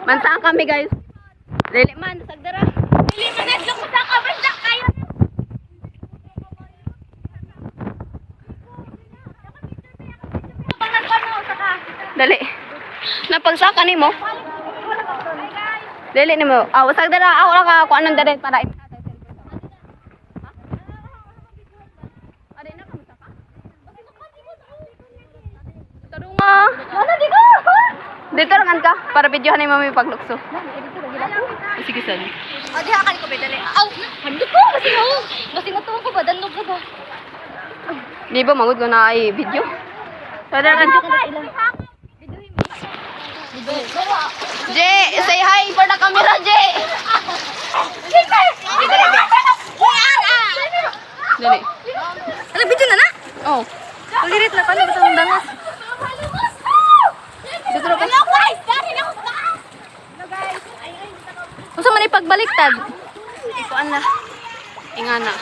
Mansaan kami guys. Dili man sagdara. Dili man nadlok ko sa kabas na kayo. Dali. Napagsaka nimo. Dili nimo. Wasag dara ako lang ako anong dali para Tarunga. Ano di ko? Dito rangan ka para videohan ni mami paglukso. Sige sad. Adi hakan ko dali. Aw, hando ko kasi mo. Kasi matuwa ko ba danog ko ba? Di ba magud ko na ay video? Tara kan. Je, say hi for the camera, Je. Dali. Ano video na na? Oh. Pagirit na paano batang dangas. Dito ra ka. Hello guys, dari na ko. Unsa man ipagbaliktad? Ikuan na. Ingana.